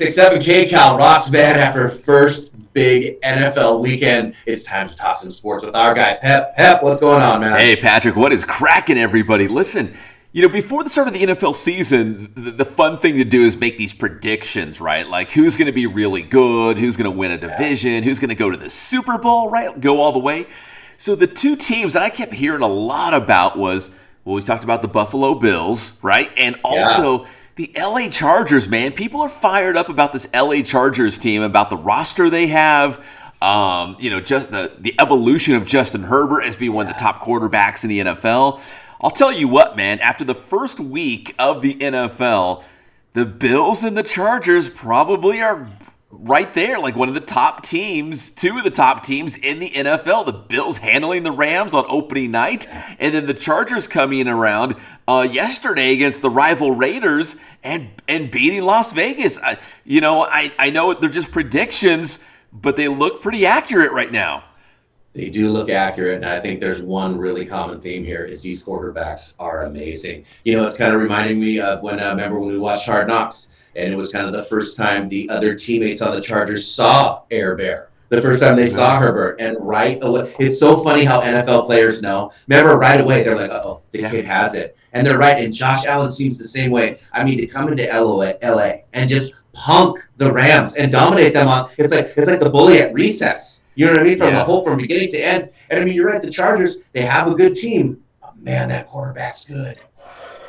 6-7 KCAL rocks band after first big NFL weekend. It's time to talk some sports with our guy, Pep. Pep, what's going on, man? Hey, Patrick, what is cracking, everybody? Listen, before the start of the NFL season, the fun thing to do is make these predictions, right? Like who's going to be really good, who's going to win a division, who's going to go to the Super Bowl, right? Go all the way. So the two teams that I kept hearing a lot about we talked about the Buffalo Bills, right? And Yeah. also the LA Chargers, man. People are fired up about this LA Chargers team, about the roster they have. Just the evolution of Justin Herbert as being one of the top quarterbacks in the NFL. I'll tell you what, man, after the first week of the NFL, the Bills and the Chargers probably are right there, like one of the top teams, two of the top teams in the NFL. The Bills handling the Rams on opening night, and then the Chargers coming around yesterday against the rival Raiders and beating Las Vegas. I know they're just predictions, but they look pretty accurate right now. They do look accurate, and I think there's one really common theme here is these quarterbacks are amazing. It's kind of reminding me of remember when we watched Hard Knocks, and it was kind of the first time the other teammates on the Chargers saw Air Bear. The first time they saw Herbert, and right away, it's so funny how NFL players know. Remember, right away, they're like, "Oh, the kid has it," and they're right. And Josh Allen seems the same way. I mean, to come into LA and just punk the Rams and dominate them it's like the bully at recess. You know what I mean? Yeah. From beginning to end. And I mean, you're right. The Chargers, they have a good team. But man, that quarterback's good.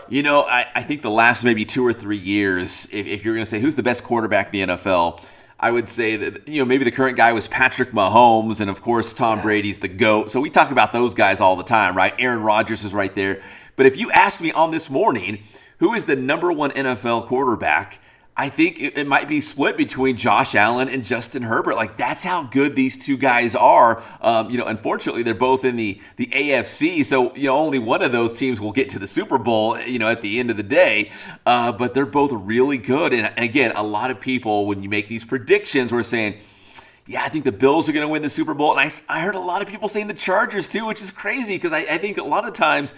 I think the last maybe 2 or 3 years, if you're going to say who's the best quarterback in the NFL, I would say that, maybe the current guy was Patrick Mahomes, and of course, Tom Brady's the GOAT. So we talk about those guys all the time, right? Aaron Rodgers is right there. But if you asked me on this morning, who is the number one NFL quarterback, I think it might be split between Josh Allen and Justin Herbert. Like, that's how good these two guys are. Unfortunately, they're both in the AFC, so, only one of those teams will get to the Super Bowl, at the end of the day. But they're both really good. And again, a lot of people, when you make these predictions, were saying, yeah, I think the Bills are going to win the Super Bowl. And I heard a lot of people saying the Chargers, too, which is crazy because I think a lot of times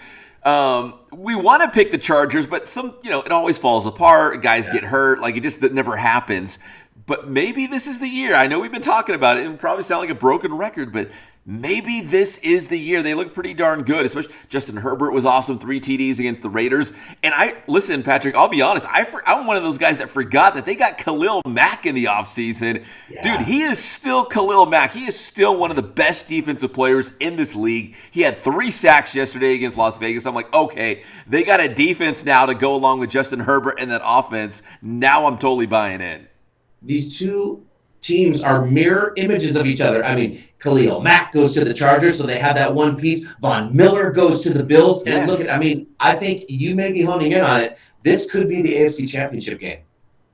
we want to pick the Chargers, but it always falls apart. Guys get hurt. Like, that never happens. But maybe this is the year. I know we've been talking about it. It would probably sound like a broken record, but maybe this is the year. They look pretty darn good. Especially Justin Herbert was awesome, 3 TDs against the Raiders. And listen, Patrick, I'll be honest. I'm one of those guys that forgot that they got Khalil Mack in the offseason. Yeah. Dude, he is still Khalil Mack. He is still one of the best defensive players in this league. He had 3 sacks yesterday against Las Vegas. I'm like, okay, they got a defense now to go along with Justin Herbert and that offense. Now I'm totally buying in. These two teams are mirror images of each other. I mean, Khalil Mack goes to the Chargers, so they have that one piece. Von Miller goes to the Bills. And Yes. I think you may be honing in on it. This could be the AFC Championship game.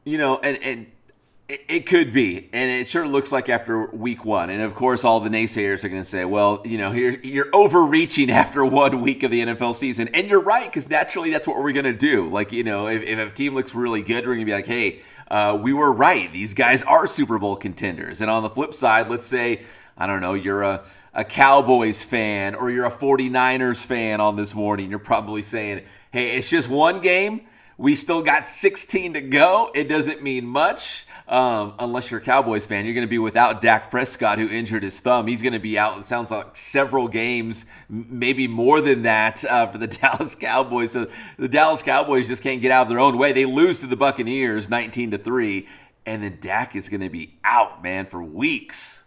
And it could be, and it sure looks like after week one. And of course, all the naysayers are going to say, "Well, you're overreaching after 1 week of the NFL season," and you're right because naturally that's what we're going to do. Like, if a team looks really good, we're going to be like, "Hey, we were right. These guys are Super Bowl contenders." And on the flip side, let's say, I don't know, you're a Cowboys fan or you're a 49ers fan on this morning. You're probably saying, "Hey, it's just one game. We still got 16 to go. It doesn't mean much." Unless you're a Cowboys fan, you're going to be without Dak Prescott, who injured his thumb. He's going to be out, it sounds like, several games, maybe more than that, for the Dallas Cowboys. So the Dallas Cowboys just can't get out of their own way. They lose to the Buccaneers 19-3, and then Dak is going to be out, man, for weeks.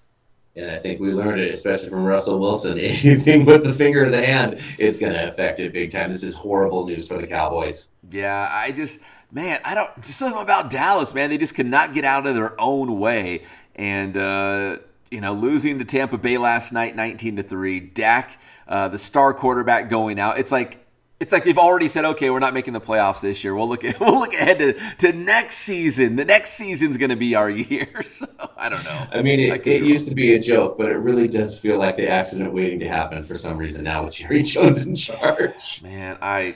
And I think we learned it, especially from Russell Wilson. Anything with the finger of the hand, it's going to affect it big time. This is horrible news for the Cowboys. Yeah, I don't, just something about Dallas, man. They just could not get out of their own way. And, losing to Tampa Bay last night, 19-3. Dak, the star quarterback, going out. It's like they've already said, okay, we're not making the playoffs this year. We'll look ahead to next season. The next season's going to be our year. So I don't know. I mean, it used to be a joke, but it really does feel like the accident waiting to happen for some reason now with Jerry Jones in charge. Man, I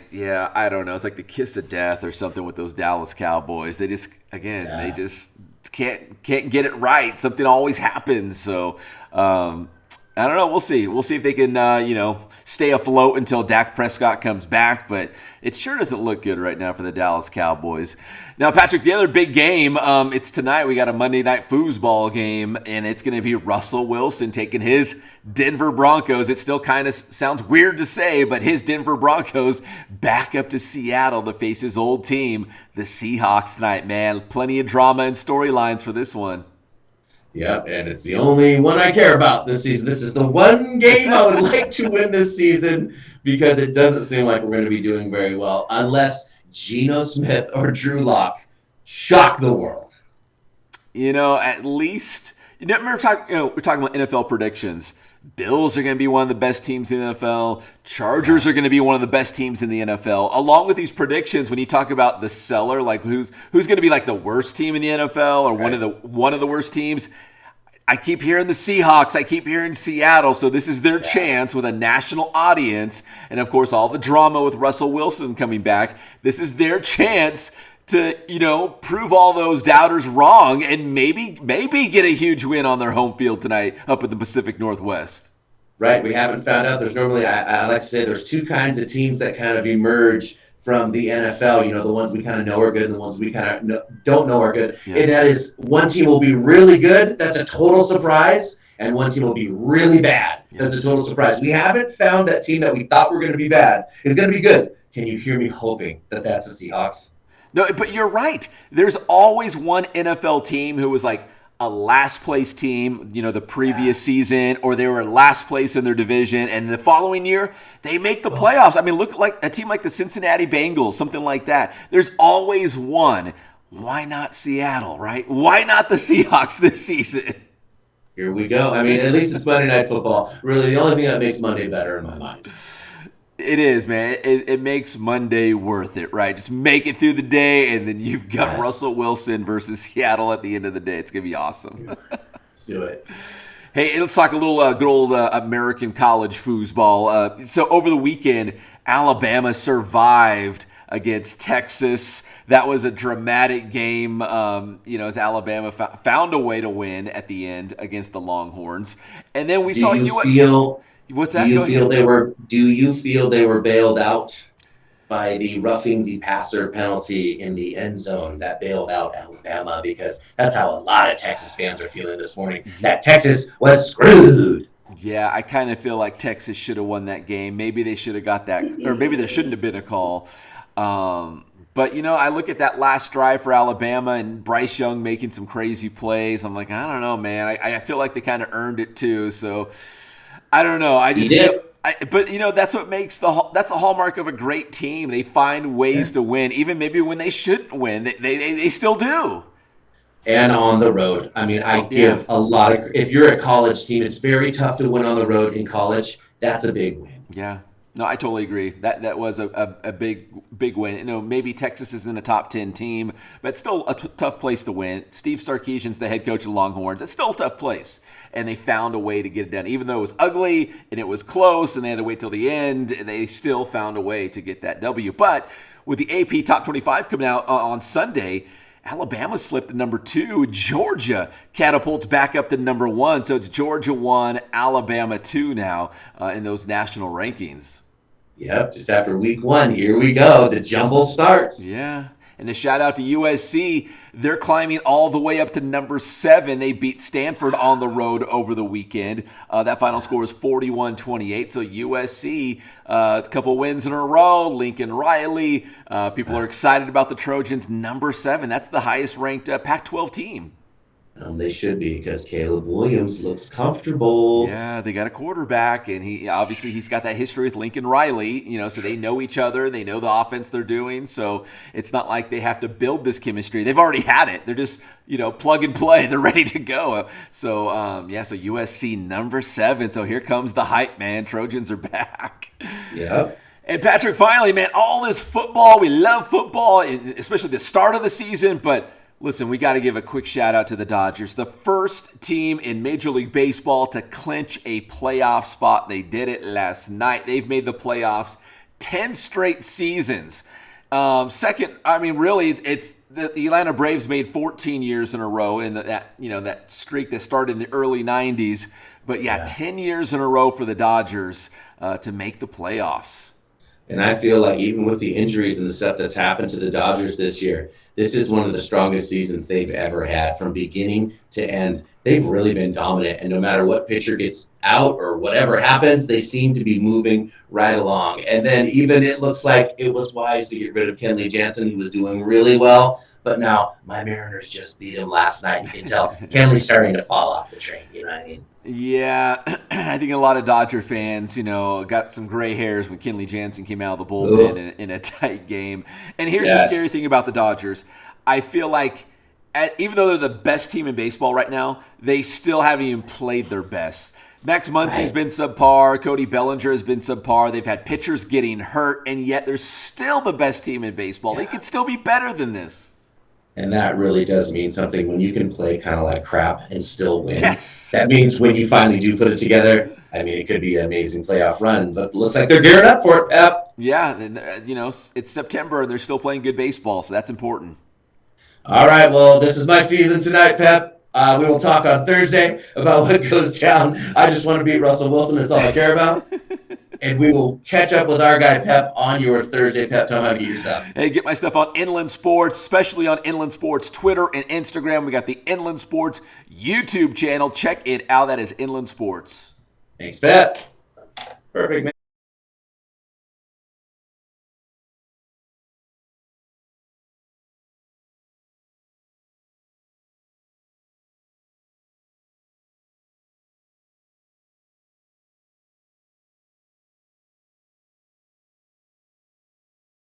don't know. It's like the kiss of death or something with those Dallas Cowboys. They just, again, they just can't get it right. Something always happens. So, I don't know. We'll see. We'll see if they can, stay afloat until Dak Prescott comes back. But it sure doesn't look good right now for the Dallas Cowboys. Now, Patrick, the other big game, it's tonight. We got a Monday Night Foosball game, and it's going to be Russell Wilson taking his Denver Broncos. It still kind of sounds weird to say, but his Denver Broncos back up to Seattle to face his old team, the Seahawks, tonight, man. Plenty of drama and storylines for this one. Yep, and it's the only one I care about this season. This is the one game I would like to win this season because it doesn't seem like we're going to be doing very well unless Geno Smith or Drew Lock shock the world. At least remember we're talking about NFL predictions. Bills are going to be one of the best teams in the NFL. Chargers are going to be one of the best teams in the NFL. Along with these predictions, when you talk about the seller, like who's going to be like the worst team in the NFL or one of the worst teams, I keep hearing the Seahawks. I keep hearing Seattle. So this is their chance with a national audience, and of course all the drama with Russell Wilson coming back. This is their chance to, prove all those doubters wrong and maybe get a huge win on their home field tonight up in the Pacific Northwest. Right. We haven't found out. There's normally, I like to say, there's two kinds of teams that kind of emerge from the NFL. The ones we kind of know are good and the ones we kind of don't know are good. Yeah. And that is, one team will be really good. That's a total surprise. And one team will be really bad. Yeah. That's a total surprise. We haven't found that team that we thought were going to be bad is going to be good. Can you hear me hoping that that's the Seahawks? No, but you're right. There's always one NFL team who was like a last place team, the previous season, or they were last place in their division, and the following year they make the playoffs. I mean, look like a team like the Cincinnati Bengals, something like that. There's always one. Why not Seattle, right? Why not the Seahawks this season? Here we go. I mean, at least it's Monday Night Football. Really, the only thing that makes Monday better in my mind. It is, man. It makes Monday worth it, right? Just make it through the day, and then you've got Russell Wilson versus Seattle at the end of the day. It's going to be awesome. Let's do it. Hey, let's talk a little good old American college foosball. So over the weekend, Alabama survived against Texas. That was a dramatic game, as Alabama found a way to win at the end against the Longhorns. And then we saw What's that? Do you feel they were bailed out by the roughing the passer penalty in the end zone that bailed out Alabama? Because that's how a lot of Texas fans are feeling this morning. That Texas was screwed. Yeah, I kind of feel like Texas should have won that game. Maybe they should have got that, or maybe there shouldn't have been a call. But, I look at that last drive for Alabama and Bryce Young making some crazy plays. I'm like, I don't know, man. I feel like they kind of earned it too. So I don't know. But that's what makes that's the hallmark of a great team. They find ways to win, even maybe when they shouldn't win. They still do. And on the road. I mean, I give a lot of. If you're a college team, it's very tough to win on the road in college. That's a big win. Yeah. No, I totally agree. That was a big win. Maybe Texas isn't a top 10 team, but still a tough place to win. Steve Sarkisian's the head coach of the Longhorns. It's still a tough place, and they found a way to get it done. Even though it was ugly and it was close, and they had to wait till the end, they still found a way to get that W. But with the AP Top 25 coming out on Sunday, Alabama slipped to number 2. Georgia catapults back up to number 1. So it's Georgia 1, Alabama 2 now in those national rankings. Yep, just after week 1, here we go. The jumble starts. Yeah. And a shout out to USC. They're climbing all the way up to number 7. They beat Stanford on the road over the weekend. That final score is 41-28. So USC, a couple wins in a row. Lincoln Riley. People are excited about the Trojans. Number 7. That's the highest ranked Pac-12 team. They should be, because Caleb Williams looks comfortable. Yeah, they got a quarterback, and he's got that history with Lincoln Riley, so they know each other. They know the offense they're doing, so it's not like they have to build this chemistry. They've already had it. They're just, plug and play. They're ready to go. So, so USC number 7. So here comes the hype, man. Trojans are back. Yep. And Patrick, finally, man, all this football. We love football, especially the start of the season, but listen, we got to give a quick shout out to the Dodgers, the first team in Major League Baseball to clinch a playoff spot. They did it last night. They've made the playoffs 10 straight seasons. Second, I mean, really, it's the Atlanta Braves made 14 years in a row in that streak that started in the early 90s. But yeah, Yeah. 10 years in a row for the Dodgers to make the playoffs. And I feel like even with the injuries and the stuff that's happened to the Dodgers this year, this is one of the strongest seasons they've ever had from beginning to end. They've really been dominant. And no matter what pitcher gets out or whatever happens, they seem to be moving right along. And then even it looks like it was wise to get rid of Kenley Jansen, who was doing really well. But now my Mariners just beat him last night. You can tell Kenley's starting to fall off the train. You know what I mean? Yeah, I think a lot of Dodger fans, got some gray hairs when Kenley Jansen came out of the bullpen Ooh, in a tight game. And here's the scary yes. thing about the Dodgers. I feel like even though they're the best team in baseball right now, they still haven't even played their best. Max Muncy's Right. been subpar. Cody Bellinger has been subpar. They've had pitchers getting hurt, and yet they're still the best team in baseball. They Yeah. could still be better than this. And that really does mean something when you can play kind of like crap and still win. Yes. That means when you finally do put it together, I mean, it could be an amazing playoff run. But it looks like they're gearing up for it, Pep. Yeah, and it's September and they're still playing good baseball, so that's important. All right, well, this is my season tonight, Pep. We will talk on Thursday about what goes down. I just want to beat Russell Wilson. That's all I care about. And we will catch up with our guy, Pep, on your Thursday. Pep, tell him how to get your stuff. Hey, get my stuff on Inland Sports, especially on Inland Sports Twitter and Instagram. We got the Inland Sports YouTube channel. Check it out. That is Inland Sports. Thanks, Pep. Perfect, man.